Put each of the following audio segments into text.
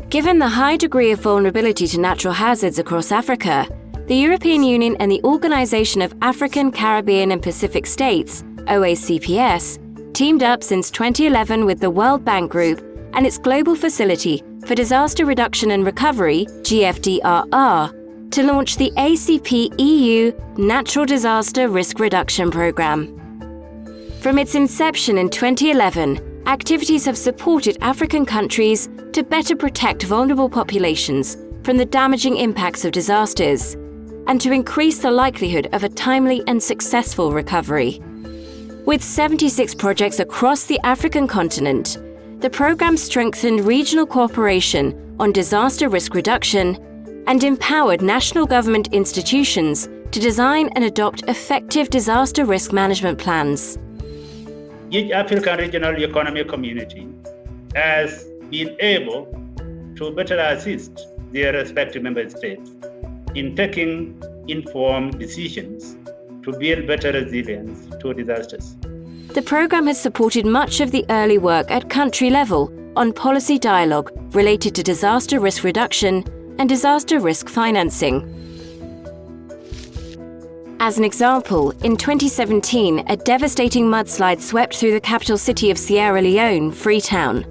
Given the high degree of vulnerability to natural hazards across Africa, the European Union and the Organization of African, Caribbean and Pacific States, OACPS, teamed up since 2011 with the World Bank Group and its Global Facility for Disaster Reduction and Recovery, GFDRR, to launch the ACP-EU Natural Disaster Risk Reduction Program. From its inception in 2011, activities have supported African countries to better protect vulnerable populations from the damaging impacts of disasters and to increase the likelihood of a timely and successful recovery. With 76 projects across the African continent, the program strengthened regional cooperation on disaster risk reduction and empowered national government institutions to design and adopt effective disaster risk management plans. Each African regional economic community has been able to better assist their respective member states in taking informed decisions to build better resilience to disasters. The program has supported much of the early work at country level on policy dialogue related to disaster risk reduction and disaster risk financing. As an example, in 2017, a devastating mudslide swept through the capital city of Sierra Leone, Freetown.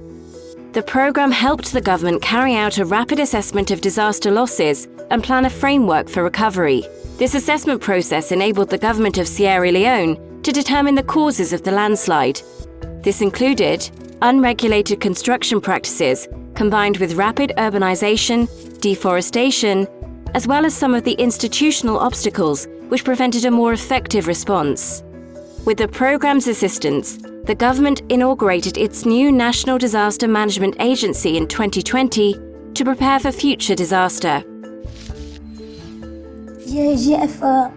The program helped the government carry out a rapid assessment of disaster losses and plan a framework for recovery. This assessment process enabled the government of Sierra Leone to determine the causes of the landslide. This included unregulated construction practices combined with rapid urbanization, deforestation, as well as some of the institutional obstacles which prevented a more effective response. With the program's assistance, the government inaugurated its new National Disaster Management Agency in 2020 to prepare for future disaster. GFDRR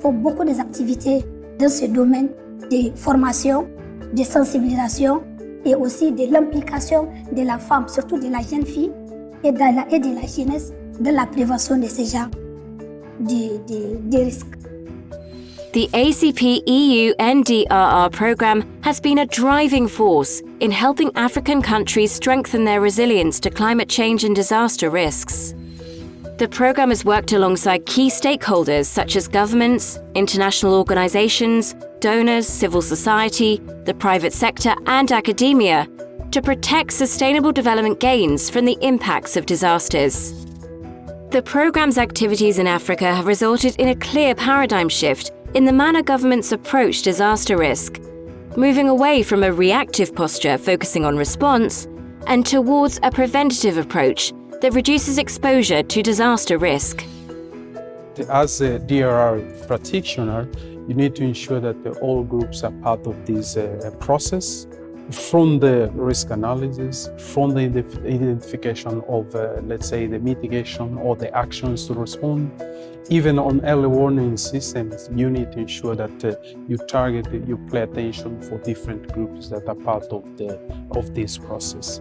fait beaucoup d'activités dans ce domaine de formation, de sensibilisation et aussi de l'implication de la femme, surtout de la jeune fille et de la jeunesse dans la prévention de ces genres de risques. The ACP-EU NDRR Program has been a driving force in helping African countries strengthen their resilience to climate change and disaster risks. The program has worked alongside key stakeholders such as governments, international organizations, donors, civil society, the private sector, and academia to protect sustainable development gains from the impacts of disasters. The program's activities in Africa have resulted in a clear paradigm shift in the manner governments approach disaster risk, moving away from a reactive posture focusing on response and towards a preventative approach that reduces exposure to disaster risk. As a DRR practitioner, you need to ensure that all groups are part of this process, from the risk analysis, from the identification of, let's say, the mitigation or the actions to respond. Even on early warning systems, you need to ensure that you target, you pay attention for different groups that are part of this process.